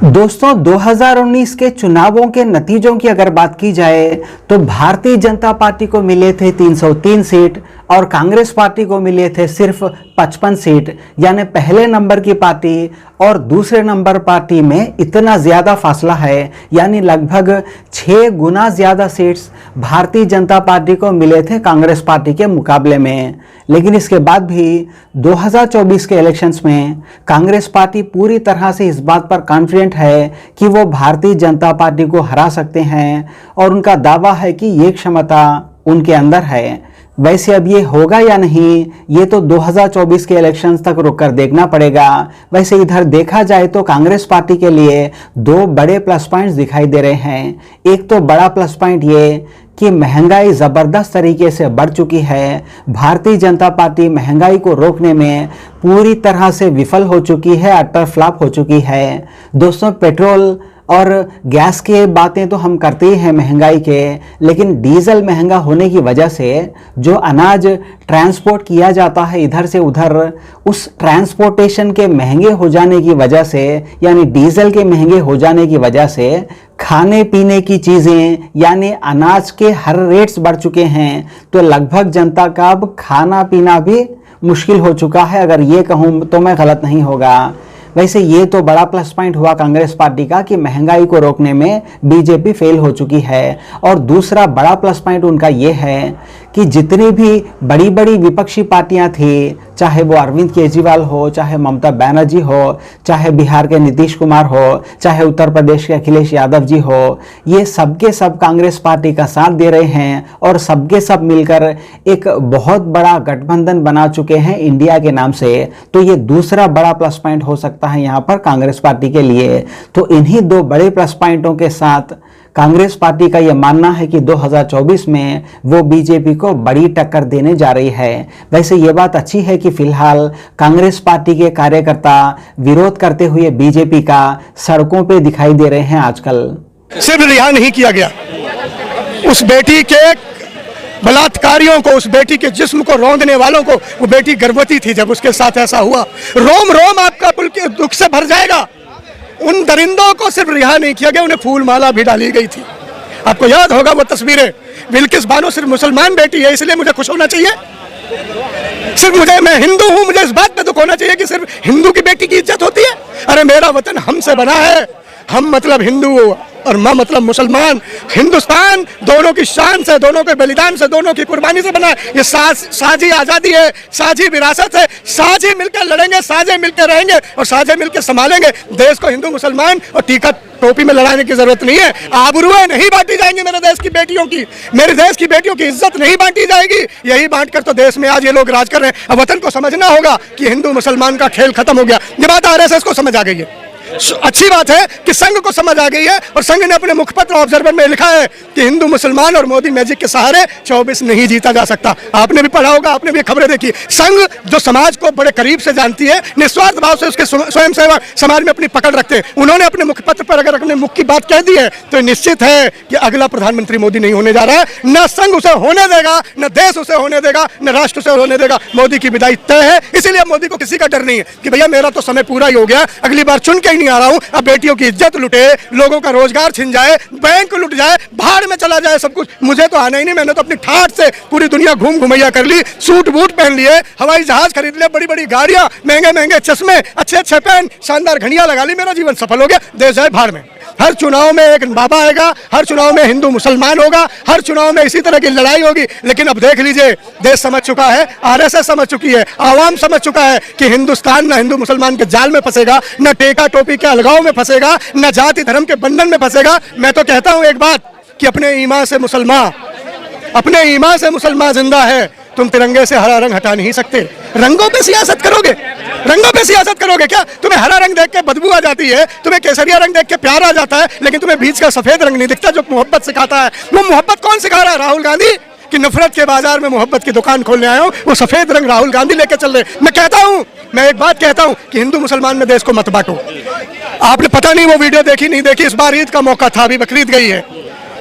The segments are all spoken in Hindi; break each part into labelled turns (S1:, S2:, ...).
S1: दोस्तों 2019 के चुनावों के नतीजों की अगर बात की जाए तो भारतीय जनता पार्टी को मिले थे 303 सीट और कांग्रेस पार्टी को मिले थे सिर्फ 55 सीट। यानी पहले नंबर की पार्टी और दूसरे नंबर पार्टी में इतना ज़्यादा फासला है, यानी लगभग 6 गुना ज़्यादा सीट्स भारतीय जनता पार्टी को मिले थे कांग्रेस पार्टी के मुकाबले में। लेकिन इसके बाद भी 2024 के इलेक्शंस में कांग्रेस पार्टी पूरी तरह से इस बात पर कॉन्फिडेंट है कि वो भारतीय जनता पार्टी को हरा सकते हैं और उनका दावा है कि ये क्षमता उनके अंदर है। वैसे अब ये होगा या नहीं, ये तो 2024 के इलेक्शंस तक रुक कर देखना पड़ेगा। वैसे इधर देखा जाए तो कांग्रेस पार्टी के लिए 2 बड़े प्लस पॉइंट्स दिखाई दे रहे हैं। एक तो बड़ा प्लस पॉइंट ये कि महंगाई ज़बरदस्त तरीके से बढ़ चुकी है। भारतीय जनता पार्टी महंगाई को रोकने में पूरी तरह से विफल हो चुकी है, अटर फ्लॉप हो चुकी है। दोस्तों, पेट्रोल और गैस की बातें तो हम करते ही हैं महंगाई के, लेकिन डीजल महंगा होने की वजह से जो अनाज ट्रांसपोर्ट किया जाता है इधर से उधर, उस ट्रांसपोर्टेशन के महंगे हो जाने की वजह से, यानी डीजल के महंगे हो जाने की वजह से खाने पीने की चीज़ें यानी अनाज के हर रेट्स बढ़ चुके हैं। तो लगभग जनता का अब खाना पीना भी मुश्किल हो चुका है, अगर ये कहूँ तो मैं गलत नहीं होगा। वैसे ये तो बड़ा प्लस पॉइंट हुआ कांग्रेस पार्टी का कि महंगाई को रोकने में बीजेपी फेल हो चुकी है। और दूसरा बड़ा प्लस पॉइंट उनका ये है कि जितनी भी बड़ी बड़ी विपक्षी पार्टियां थी, चाहे वो अरविंद केजरीवाल हो, चाहे ममता बनर्जी हो, चाहे बिहार के नीतीश कुमार हो, चाहे उत्तर प्रदेश के अखिलेश यादव जी हो, ये सबके सब कांग्रेस पार्टी का साथ दे रहे हैं और सबके सब मिलकर एक बहुत बड़ा गठबंधन बना चुके हैं इंडिया के नाम से। तो ये दूसरा बड़ा प्लस पॉइंट हो सकता है यहाँ पर कांग्रेस पार्टी के लिए। तो इन्हीं 2 बड़े प्लस पॉइंटों के साथ कांग्रेस पार्टी का यह मानना है कि 2024 में वो बीजेपी को बड़ी टक्कर देने जा रही है। वैसे ये बात अच्छी है कि फिलहाल कांग्रेस पार्टी के कार्यकर्ता विरोध करते हुए बीजेपी का सड़कों पे दिखाई दे रहे हैं आजकल।
S2: सिर्फ रिहा नहीं किया गया, उस बेटी के बलात्कारियों को, उस बेटी के जिस्म को रौंदने वालों को, वो बेटी गर्भवती थी जब उसके साथ ऐसा हुआ, रोम रोम आपका पुल के दुख से भर जाएगा। उन दरिंदों को सिर्फ रिहा नहीं किया गया, उन्हें फूल माला भी डाली गई थी। आपको याद होगा वो तस्वीरें। बिल्किस बानो सिर्फ मुसलमान बेटी है इसलिए मुझे खुश होना चाहिए, सिर्फ मैं हिंदू हूं मुझे इस बात पे दुख होना चाहिए कि सिर्फ हिंदू की बेटी की इज्जत होती है। अरे मेरा वतन हमसे बना है, हम मतलब हिंदू और माँ मतलब मुसलमान। हिंदुस्तान दोनों की शान से, दोनों के बलिदान से, दोनों की कुर्बानी से बना है। ये साझी आज़ादी है, साझी विरासत है। साझी मिलकर लड़ेंगे, साझे मिलकर रहेंगे और साझे मिलकर संभालेंगे देश को। हिंदू मुसलमान और टीका टोपी में लड़ाने की जरूरत नहीं है। आबरूएं नहीं बांटी जाएंगी मेरे देश की बेटियों की, मेरे देश की बेटियों की इज्जत नहीं बांटी जाएगी। यही बांटकर तो देश में आज ये लोग राज कर रहे हैं। अब वतन को समझना होगा कि हिंदू मुसलमान का खेल खत्म हो गया। ये बात आरएसएस को समझ आ गई है। अच्छी बात है कि संघ को समझ आ गई है और संघ ने अपने मुखपत्र ऑब्जर्वर में लिखा है कि हिंदू मुसलमान और मोदी मैजिक के सहारे 24 नहीं जीता जा सकता। आपने भी पढ़ा होगा, आपने भी खबरें देखी। संघ जो समाज को बड़े करीब से जानती है, निस्वार्थ भाव से उसके स्वयंसेवक समाज में अपनी पकड़ रखते हैं, उन्होंने अपने मुखपत्र पर अगर अपने मुख की बात कह दी है तो निश्चित है कि अगला प्रधानमंत्री मोदी नहीं होने जा रहा है। न संघ उसे होने देगा, न देश उसे होने देगा, न राष्ट्र उसे होने देगा। मोदी की विदाई तय है। इसीलिए मोदी को किसी का डर नहीं है कि भैया मेरा तो समय पूरा ही हो गया, अगली बार चुन के नहीं आ रहा हूं। अब बेटियों की इज्जत लुटे, लोगों का रोजगार छिन जाए, बैंक लुट जाए, भाड़ में चला जाए सब कुछ, मुझे तो आना ही नहीं। मैंने तो अपनी ठाठ से पूरी दुनिया घूम घुमैया कर ली, सूट बूट पहन लिए, हवाई जहाज खरीद लिया, बड़ी बड़ी गाड़ियां, महंगे महंगे चश्मे, अच्छे अच्छे पेन, शानदार घड़ियां लगा ली, मेरा जीवन सफल हो गया। देश जाए भाड़ में। हर चुनाव में एक बाबा आएगा, हर चुनाव में हिंदू मुसलमान होगा, हर चुनाव में इसी तरह की लड़ाई होगी। लेकिन अब देख लीजिए, देश समझ चुका है, आरएसएस समझ चुकी है, आवाम समझ चुका है कि हिंदुस्तान न हिंदू मुसलमान के जाल में फंसेगा, न टेका टोपी के अलगाव में फंसेगा, न जाति धर्म के बंधन में फंसेगा। मैं तो कहता हूं एक बात कि अपने ईमान से मुसलमान जिंदा है। तुम तिरंगे से हरा रंग हटा नहीं सकते। रंगों पे सियासत करोगे, रंगों पे सियासत करोगे क्या? तुम्हें हरा रंग देख के बदबू आ जाती है, तुम्हें केसरिया रंग देख के प्यार आ जाता है, लेकिन तुम्हें बीच का सफेद रंग नहीं दिखता जो मोहब्बत सिखाता है। वो मोहब्बत कौन सिखा रहा है? राहुल गांधी, कि नफरत के बाजार में मोहब्बत की दुकान खोलने आया हूं। वो सफेद रंग राहुल गांधी लेके चल रहे। मैं एक बात कहता हूं कि हिंदू मुसलमान में देश को मत बांटो। आपने पता नहीं वो वीडियो देखी नहीं देखी, इस बार ईद का मौका था, अभी बकरीद गई है।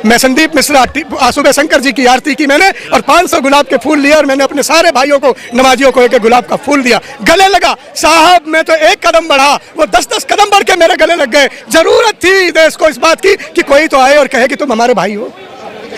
S2: मैं संदीप मिश्रा आसूबे शंकर जी की आरती की मैंने, और 500 गुलाब के फूल लिए, और मैंने अपने सारे भाइयों को, नमाजियों को, एक गुलाब का फूल दिया, गले लगा। साहब मैं तो एक कदम बढ़ा, वो 10-10 कदम बढ़ के मेरे गले लग गए। जरूरत थी देश को इस बात की कि कोई तो आए और कहे कि तुम हमारे भाई हो।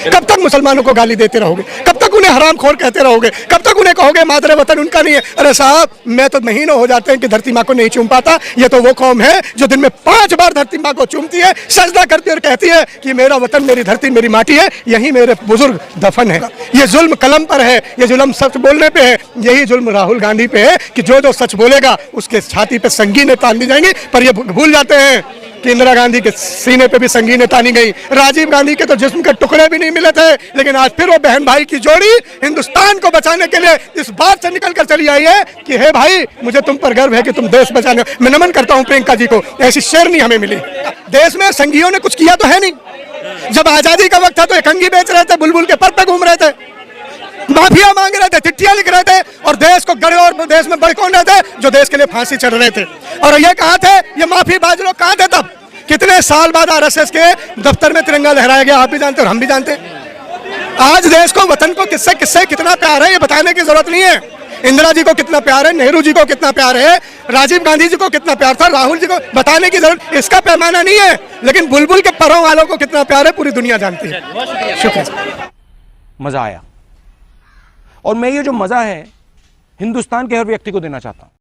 S2: कब तक मुसलमानों को गाली देते रहोगे? कब तक उन्हें हरामखोर कहते रहोगे? कब तक उन्हें कहोगे मादरे वतन उनका नहीं है? अरे साहब, मैं तो महीनों हो जाते हैं कि धरती माँ को नहीं चूम पाता। ये तो वो कौम है जो दिन में 5 बार धरती माँ को चूमती है, सजदा करती है और कहती है कि मेरा वतन, मेरी धरती, मेरी माटी है, यही मेरे बुजुर्ग दफन है। ये जुल्म कलम पर है, ये जुल्म सच बोलने पे है, यही जुल्म राहुल गांधी पे है कि जो सच बोलेगा उसके छाती पे संगीनें तान दी जाएंगी। पर ये भूल जाते हैं कि इंदिरा गांधी के सीने पे भी संगीनें तानी गई, राजीव गांधी के तो जिस्म के टुकड़े भी नहीं मिले थे, लेकिन आज फिर वो बहन भाई की जोड़ी हिंदुस्तान को बचाने के लिए इस बात से निकल कर चली आई है कि हे भाई, मुझे तुम पर गर्व है कि तुम देश बचाने। मैं नमन करता हूं प्रियंका जी को, ऐसी शेरनी हमें मिली। देश में संघियों ने कुछ किया तो है नहीं। जब आजादी का वक्त था तो एक कंघी बेच रहे थे, बुलबुल के पर पे घूम रहे थे, माफिया मांग रहे थे, चिट्ठियां लिख रहे थे, और देश को गड़े और देश में बड़कौन रहे थे जो देश के लिए फांसी चढ़ रहे थे। और ये कहा थे, ये माफीबाज लोग कहां थे तब? कितने साल बाद आरएसएस के दफ्तर में तिरंगा लहराया गया, आप भी जानते और हम भी जानते। आज देश को, वतन को किससे किससे कितना प्यार है ये बताने की जरूरत नहीं है। इंदिरा जी को कितना प्यार है, नेहरू जी को कितना प्यार है, राजीव गांधी जी को कितना प्यार था, राहुल जी को बताने की जरूरत, इसका पैमाना नहीं है। लेकिन बुलबुल के परों वालों को कितना प्यार है पूरी दुनिया जानती है। शुक्रिया।
S3: मजा आया, और मैं ये जो मजा है हिंदुस्तान के हर व्यक्ति को देना चाहता हूं।